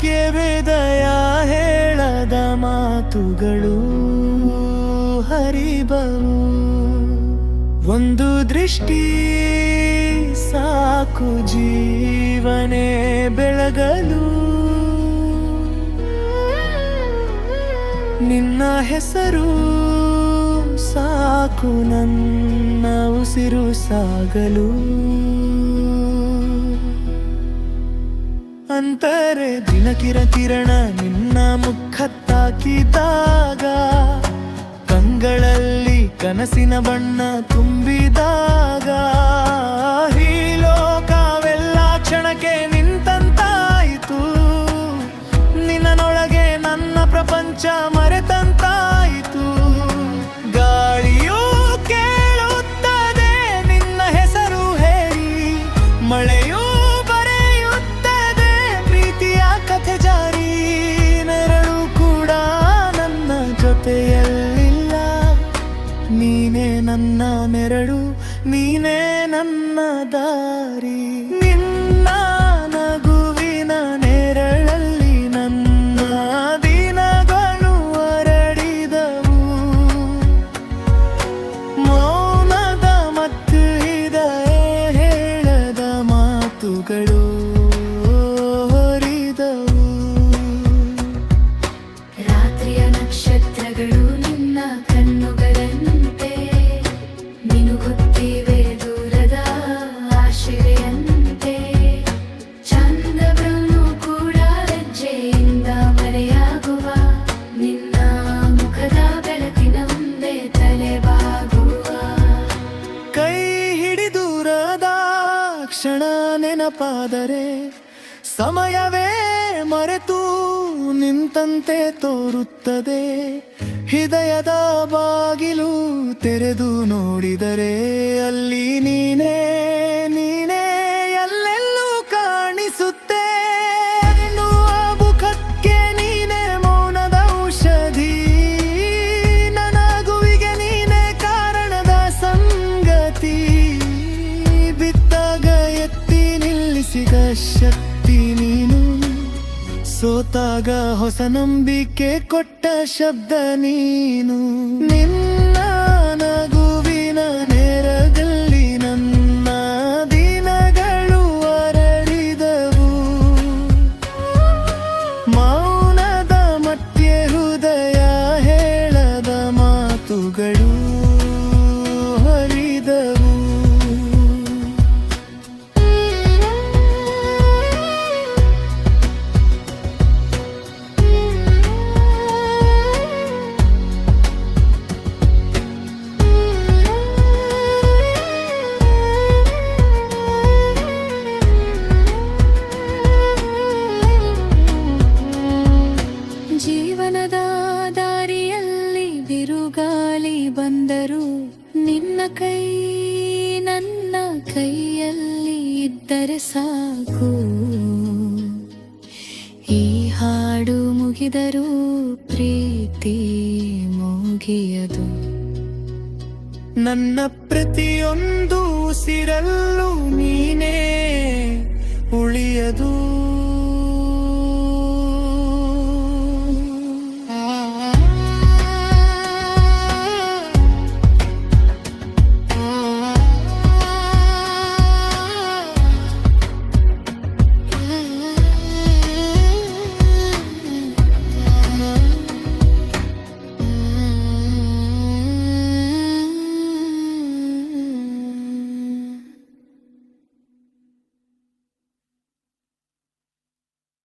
ವಾಕ್ಯವೇದಯ ಹೇಳದ ಮಾತುಗಳು ಹರಿಬವು. ಒಂದು ದೃಷ್ಟಿ ಸಾಕು ಜೀವನೇ ಬೆಳಗಲು. ನಿನ್ನ ಹೆಸರು ಸಾಕು ನನ್ನ ಉಸಿರು ಸಾಗಲು. ಅಂತಾರೆ ದಿನಕಿರಣ ನಿನ್ನ ಮುಖ ತಾಕಿದಾಗ, ಕಂಗಳಲ್ಲಿ ಕನಸಿನ ಬಣ್ಣ ತುಂಬಿದಾಗ, ಈ ಲೋಕವೆಲ್ಲ ಕ್ಷಣಕ್ಕೆ ನಿಂತಂತಾಯಿತು. ನಿನ್ನನೊಳಗೆ ನನ್ನ ಪ್ರಪಂಚ ಮರೆತಂತಾಯಿತು. ಗಾಳಿಯೂ ಕೇಳುತ್ತದೆ ನಿನ್ನ ಹೆಸರು ಹೇಳಿ, ಮಳೆಯೂ ಬರೆಯುತ್ತದೆ ಪ್ರೀತಿಯ ಕಥೆ ಜಾರಿ. ನೆರಳು ಕೂಡ ನನ್ನ ಜೊತೆಯಲ್ಲಿಲ್ಲ, ನೀನೇ ನನ್ನ ನೆರಳು, ನೀನೇ ನನ್ನ ದಾರಿ. ನಿನ್ನ ನಗುವಿನ ನೆರಳಲ್ಲಿ ನನ್ನ ದಿನಗಳು ಹರಡಿದವು. ಮೌನದ ಮತ್ತು ಹೃದಯ ಹೇಳದ ಮಾತುಗಳು ಹೊರಿದವು. ರಾತ್ರಿಯ ನಕ್ಷತ್ರಗಳು ನಿನ್ನ ಕಣ್ಣುಗಳಂತೆ ಮಿನುಗುತ್ತಿವೆ ದೂರದ ಆಶೆಯಂತೆ. ಚಂದ್ರನು ಕೂಡ ಲಜ್ಜೆಯಿಂದ ಮರೆಯಾಗುವ, ನಿನ್ನ ಮುಖದ ಬೆಳಕಿನ ಮುಂದೆ ತಲೆಬಾಗುವ. ಕೈ ಹಿಡಿದೂರದ ಕ್ಷಣ ನೆನಪಾದರೆ, ಸಮಯವೇ ಮರೆತು ನಿಂತಂತೆ ತೋರುತ್ತದೆ. ಹೃದಯದ ಬಾಗಿಲು ತೆರೆದು ನೋಡಿದರೆ, ಅಲ್ಲಿ ನೀನೇ ನೀನೇ ಎಲ್ಲೆಲ್ಲೂ ಕಾಣಿಸುತ್ತೆ. ಎನ್ನುವ ಮುಖಕ್ಕೆ ನೀನೇ ಮೌನದ ಔಷಧಿ, ನನಗುವಿಗೆ ನೀನೇ ಕಾರಣದ ಸಂಗತಿ. ಬಿದ್ದಾಗ ಎತ್ತಿ ನಿಲ್ಲಿಸಿದ ಶಕ್ತಿ ನೀನು, ಸೋತಾಗ ಹೊಸ ನಂಬಿಕೆ ಕೊಟ್ಟ ಶಬ್ದ ನೀನು. ನಿನ್ನ ನಗುವಿನ ನೇರದಲ್ಲಿ ನನ್ನ ದಿನಗಳು ಹರಡಿದವು. ಮೌನದ ಮಧ್ಯೆ ಹೃದಯ ಹೇಳದ ಮಾತುಗಳು ಹರಿದವು. ಜೀವನದ ದಾರಿಯಲ್ಲಿ ಬಿರುಗಾಳಿ ಬಂದರು, ನಿನ್ನ ಕೈ ನನ್ನ ಕೈಯಲ್ಲಿ ಇದ್ದರೆ ಸಾಕು. ಈ ಹಾಡು ಮುಗಿದರೂ ಪ್ರೀತಿ ಮುಗಿಯದು. ನನ್ನ ಪ್ರತಿಯೊಂದು ಉಸಿರಲ್ಲೂ ನೀನೇ ಉಳಿಯದು.